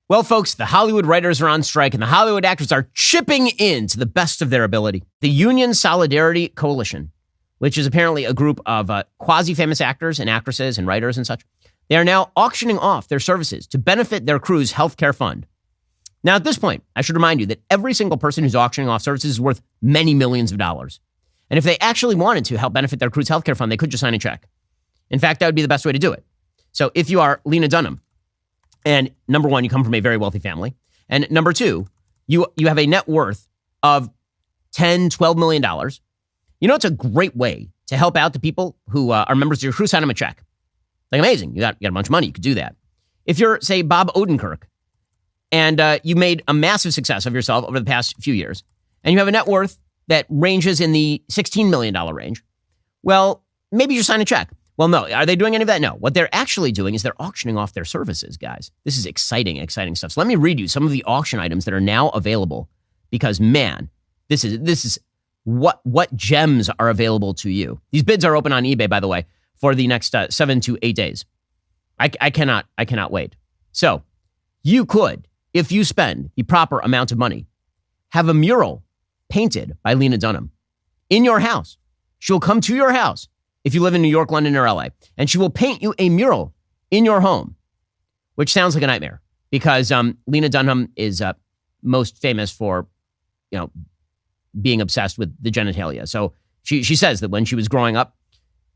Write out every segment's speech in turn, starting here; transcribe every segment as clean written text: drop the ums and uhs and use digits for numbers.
Well, folks, the Hollywood writers are on strike and the Hollywood actors are chipping in to the best of their ability. The Union Solidarity Coalition, which is apparently a group of quasi-famous actors and actresses and writers and such, they are now auctioning off their services to benefit their crew's healthcare fund. Now, at this point, I should remind you that every single person who's auctioning off services is worth many millions of dollars. And if they actually wanted to help benefit their crew's healthcare fund, they could just sign a check. In fact, that would be the best way to do it. So if you are Lena Dunham, and number one, you come from a very wealthy family, and number two, you have a net worth of $10, $12 million, you know, it's a great way to help out the people who are members of your crew. Sign them a check. Like, amazing. You got a bunch of money. You could do that. If you're, say, Bob Odenkirk, and you made a massive success of yourself over the past few years, and you have a net worth that ranges in the $16 million range, well, maybe you sign a check. Well, no. Are they doing any of that? No. What they're actually doing is they're auctioning off their services, guys. This is exciting, exciting stuff. So let me read you some of the auction items that are now available because, man, this is what gems are available to you. These bids are open on eBay, by the way, for the next 7 to 8 days. I cannot wait. So you could, if you spend the proper amount of money, have a mural painted by Lena Dunham in your house. She will come to your house if you live in New York, London, or LA, and she will paint you a mural in your home, which sounds like a nightmare because Lena Dunham is most famous for, you know, being obsessed with the genitalia. So she says that when she was growing up,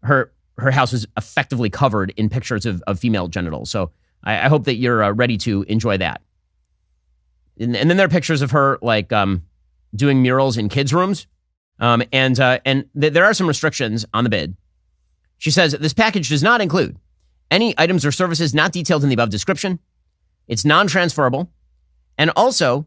her house was effectively covered in pictures of female genitals. So I hope that you're ready to enjoy that. And then there are pictures of her like doing murals in kids' rooms. And there are some restrictions on the bid. She says this package does not include any items or services not detailed in the above description. It's non-transferable. And also,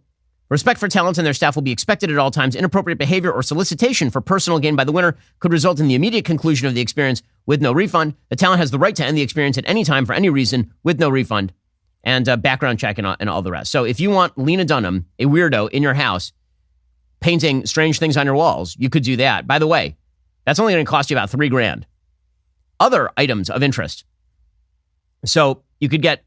respect for talent and their staff will be expected at all times. Inappropriate behavior or solicitation for personal gain by the winner could result in the immediate conclusion of the experience with no refund. The talent has the right to end the experience at any time for any reason with no refund and background check and all the rest. So if you want Lena Dunham, a weirdo in your house, painting strange things on your walls, you could do that. By the way, that's only going to cost you about $3,000. Other items of interest. So you could get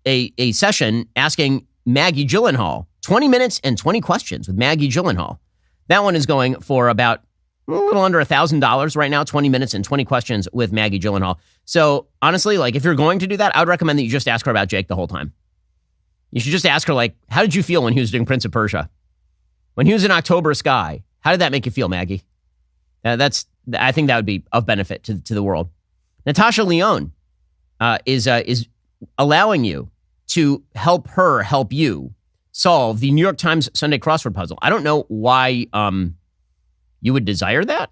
a session asking Maggie Gyllenhaal 20 minutes and 20 questions with Maggie Gyllenhaal. That one is going for about a little under $1,000 right now, 20 minutes and 20 questions with Maggie Gyllenhaal. So honestly, like if you're going to do that, I would recommend that you just ask her about Jake the whole time. You should just ask her, like, how did you feel when he was doing Prince of Persia? When he was in October Sky, how did that make you feel, Maggie? I think that would be of benefit to the world. Natasha Lyonne is allowing you to help her help you solve the New York Times Sunday crossword puzzle. I don't know why you would desire that,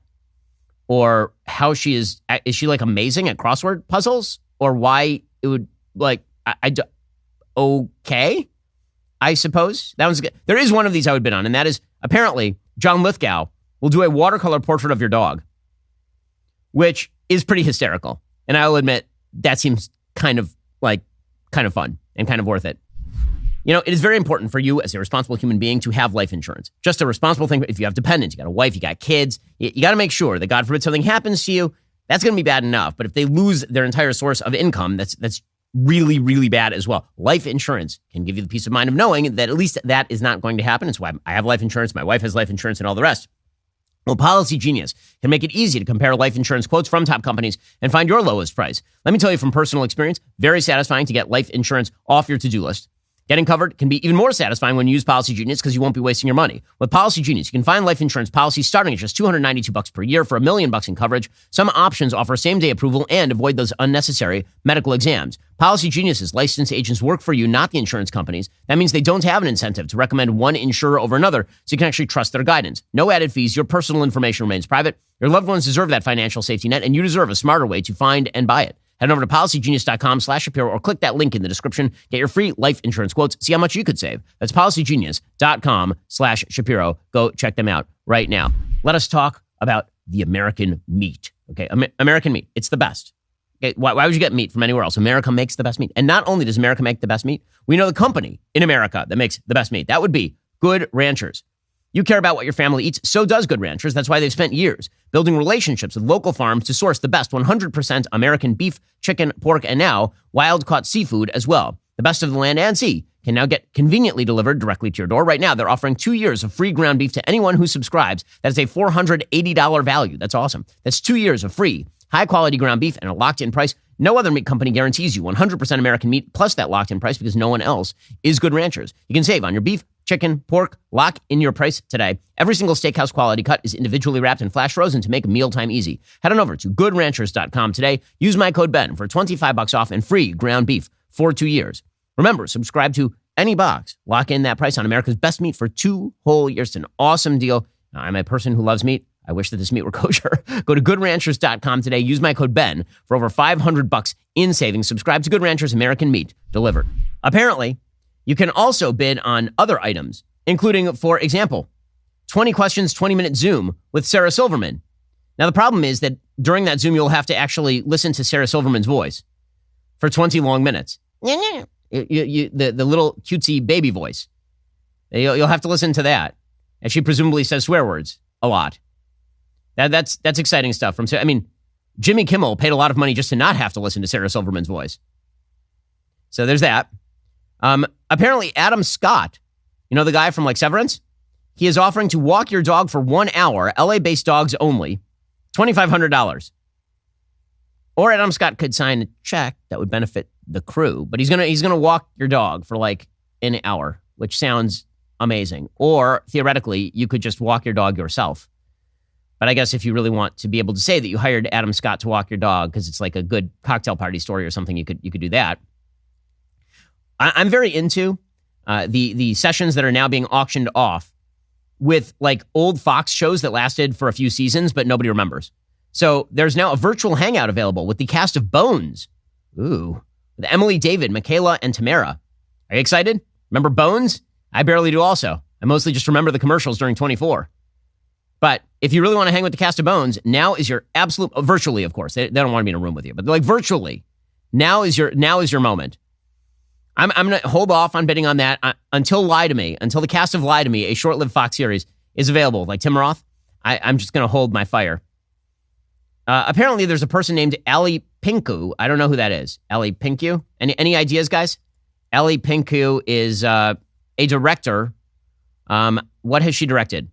or how she is she like amazing at crossword puzzles, or why it would like okay, I suppose that was good. There is one of these I would bid on, and that is apparently John Lithgow will do a watercolor portrait of your dog, which is pretty hysterical. And I will admit that seems kind of fun and kind of worth it. You know, it is very important for you as a responsible human being to have life insurance. Just a responsible thing. If you have dependents, you got a wife, you got kids, you got to make sure that God forbid something happens to you, that's going to be bad enough. But if they lose their entire source of income, that's really, really bad as well. Life insurance can give you the peace of mind of knowing that at least that is not going to happen. It's why I have life insurance, my wife has life insurance, and all the rest. Well, Policy Genius can make it easy to compare life insurance quotes from top companies and find your lowest price. Let me tell you from personal experience, very satisfying to get life insurance off your to-do list. Getting covered can be even more satisfying when you use Policy Genius because you won't be wasting your money. With Policy Genius, you can find life insurance policies starting at just $292 per year for $1 million in coverage. Some options offer same-day approval and avoid those unnecessary medical exams. Policy Genius's licensed agents work for you, not the insurance companies. That means they don't have an incentive to recommend one insurer over another, so you can actually trust their guidance. No added fees. Your personal information remains private. Your loved ones deserve that financial safety net, and you deserve a smarter way to find and buy it. Head over to policygenius.com/Shapiro or click that link in the description. Get your free life insurance quotes. See how much you could save. That's policygenius.com/Shapiro. Go check them out right now. Let us talk about the American meat. Okay, American meat. It's the best. Okay, why would you get meat from anywhere else? America makes the best meat. And not only does America make the best meat, we know the company in America that makes the best meat. That would be Good Ranchers. You care about what your family eats, so does Good Ranchers. That's why they've spent years building relationships with local farms to source the best 100% American beef, chicken, pork, and now wild-caught seafood as well. The best of the land and sea can now get conveniently delivered directly to your door. Right now, they're offering 2 years of free ground beef to anyone who subscribes. That is a $480 value. That's awesome. That's 2 years of free, high-quality ground beef and a locked-in price. No other meat company guarantees you 100% American meat plus that locked-in price because no one else is Good Ranchers. You can save on your beef, chicken, pork. Lock in your price today. Every single steakhouse quality cut is individually wrapped and flash frozen to make mealtime easy. Head on over to goodranchers.com today. Use my code Ben for $25 off and free ground beef for 2 years. Remember, subscribe to any box. Lock in that price on America's best meat for 2 whole years. It's an awesome deal. Now, I'm a person who loves meat. I wish that this meat were kosher. Go to goodranchers.com today. Use my code Ben for over $500 in savings. Subscribe to Good Ranchers American Meat Delivered. Apparently, you can also bid on other items, including, for example, 20 questions, 20-minute Zoom with Sarah Silverman. Now, the problem is that during that Zoom, you'll have to actually listen to Sarah Silverman's voice for 20 long minutes. The little cutesy baby voice. You'll have to listen to that. And she presumably says swear words a lot. That's exciting stuff. Jimmy Kimmel paid a lot of money just to not have to listen to Sarah Silverman's voice. So there's that. Apparently, Adam Scott, the guy from Severance, he is offering to walk your dog for 1 hour, LA-based dogs only, $2,500. Or Adam Scott could sign a check that would benefit the crew, but he's gonna walk your dog for an hour, which sounds amazing. Or theoretically, you could just walk your dog yourself. But I guess if you really want to be able to say that you hired Adam Scott to walk your dog because it's a good cocktail party story or something, you could do that. I'm very into the sessions that are now being auctioned off with old Fox shows that lasted for a few seasons, but nobody remembers. So there's now a virtual hangout available with the cast of Bones. Ooh, with Emily, David, Michaela, and Tamara. Are you excited? Remember Bones? I barely do also. I mostly just remember the commercials during 24. But if you really want to hang with the cast of Bones, now is your absolute, virtually, of course. They don't want to be in a room with you, but virtually, now is your moment. I'm going to hold off on bidding on that until Lie to Me, until the cast of Lie to Me, a short-lived Fox series, is available. Tim Roth, I'm just going to hold my fire. Apparently, there's a person named Ali Pinku. I don't know who that is. Ali Pinku? Any ideas, guys? Ali Pinku is a director. What has she directed?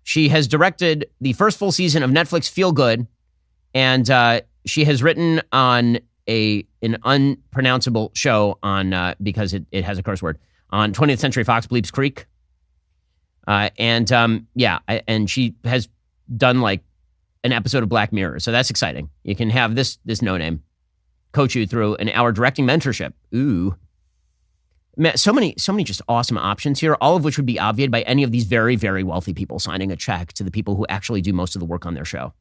She has directed the first full season of Netflix Feel Good, and she has written on an unpronounceable show on because it has a curse word on 20th Century Fox Bleeps Creek. And she has done an episode of Black Mirror. So that's exciting. You can have this no-name coach you through an hour directing mentorship. Ooh. Man, so many just awesome options here, all of which would be obviated by any of these very, very wealthy people signing a check to the people who actually do most of the work on their show.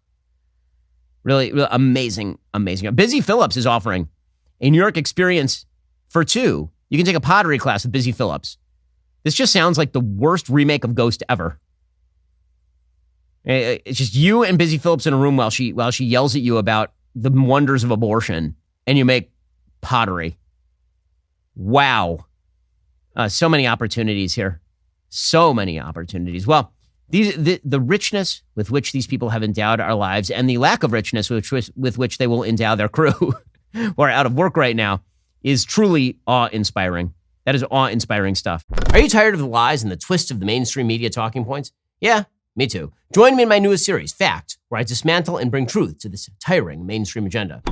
Really, really amazing. Busy Phillips is offering a New York experience for 2. You can take a pottery class with Busy Phillips. This just sounds like the worst remake of Ghost ever. It's just you and Busy Phillips in a room while she yells at you about the wonders of abortion, and you make pottery. Wow. So many opportunities here. So many opportunities. Well, the richness with which these people have endowed our lives and the lack of richness with which they will endow their crew who are out of work right now is truly awe-inspiring. That is awe-inspiring stuff. Are you tired of the lies and the twists of the mainstream media talking points? Yeah, me too. Join me in my newest series, Fact, where I dismantle and bring truth to this tiring mainstream agenda.